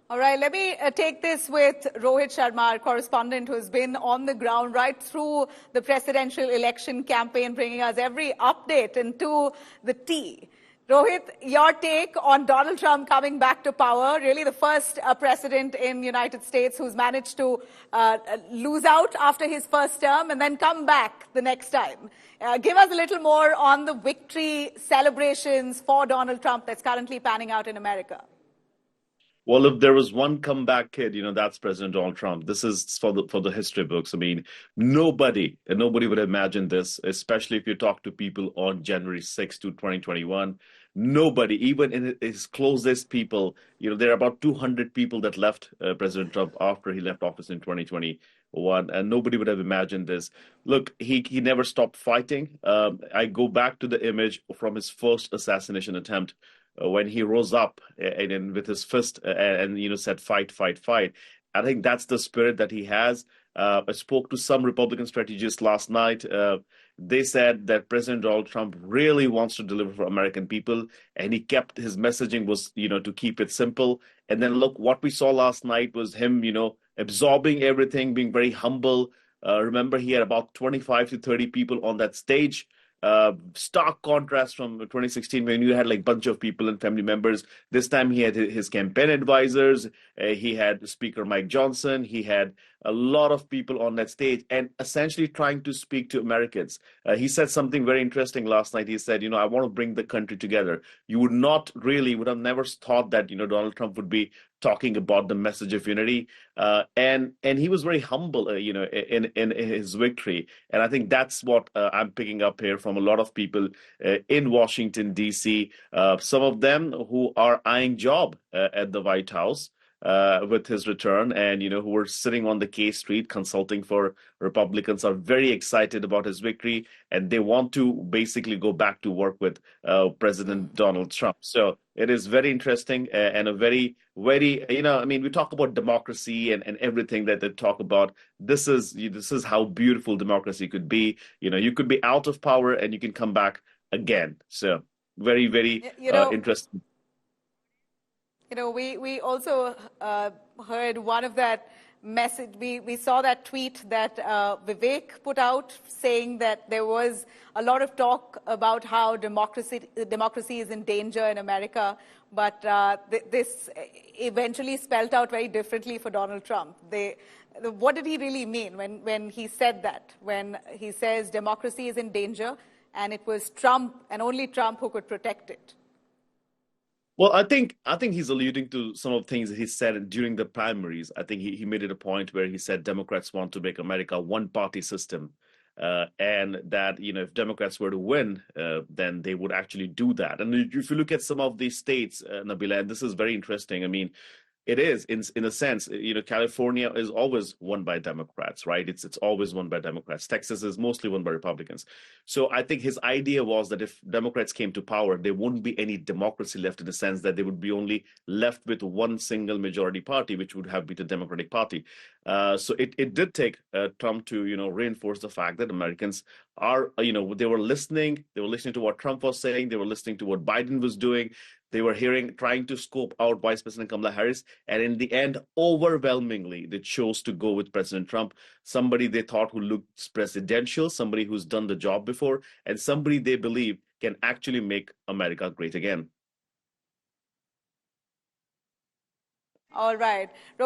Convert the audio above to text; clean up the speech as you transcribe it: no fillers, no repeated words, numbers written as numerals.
All right, let me take this with Rohit Sharma, our correspondent, who's been on the ground right through the presidential election campaign, bringing us every update into the T. Rohit, your take on Donald Trump coming back to power, really the first president in the United States who's managed to lose out after his first term and then come back the next time. Give us a little more on the victory celebrations for Donald Trump that's currently panning out in America. Well, if there was one comeback kid, that's President Donald Trump. This is for the history books. I mean, nobody would imagine this, especially if you talk to people on January 6th, 2021. Nobody, even in his closest people, there are about 200 people that left President Trump after he left office in 2021, and nobody would have imagined this. Look, he never stopped fighting. I go back to the image from his first assassination attempt when he rose up and with his fist and said fight, fight, fight. I think that's the spirit that he has. I spoke to some Republican strategists last night. They said that President Donald Trump really wants to deliver for American people, and he kept his messaging was to keep it simple. And then look, what we saw last night was him absorbing everything, being very humble. Remember, he had about 25 to 30 people on that stage. Stark contrast from 2016 when you had like a bunch of people and family members. This time he had his campaign advisors, he had Speaker Mike Johnson, he had a lot of people on that stage and essentially trying to speak to Americans. He said something very interesting last night. He said, I want to bring the country together. You would have never thought that, Donald Trump would be talking about the message of unity. And he was very humble, in his victory. And I think that's what I'm picking up here from a lot of people in Washington, D.C., some of them who are eyeing job at the White House with his return and, who were sitting on the K Street consulting for Republicans are very excited about his victory. And they want to basically go back to work with President Donald Trump. So it is very interesting and a very, very, we talk about democracy and everything that they talk about. This is how beautiful democracy could be. You could be out of power and you can come back again. So very, very interesting. We also heard one of that message. We saw that tweet that Vivek put out saying that there was a lot of talk about how democracy is in danger in America, but this eventually spelled out very differently for Donald Trump. What did he really mean when he said that? When he says democracy is in danger, and it was Trump and only Trump who could protect it? Well, I think he's alluding to some of the things that he said during the primaries. I think he made it a point where he said Democrats want to make America a one-party system, and that if Democrats were to win, then they would actually do that. And if you look at some of these states, Nabila, and this is very interesting. I mean, it is in a sense, California is always won by Democrats, right? It's always won by Democrats. Texas is mostly won by Republicans. So I think his idea was that if Democrats came to power, there wouldn't be any democracy left in the sense that they would be only left with one single majority party, which would have been the Democratic Party. So it did take Trump to reinforce the fact that Americans are they were listening to what Trump was saying, they were listening to what Biden was doing. They were trying to scope out Vice President Kamala Harris. And in the end, overwhelmingly, they chose to go with President Trump, somebody they thought who looked presidential, somebody who's done the job before, and somebody they believe can actually make America great again. All right.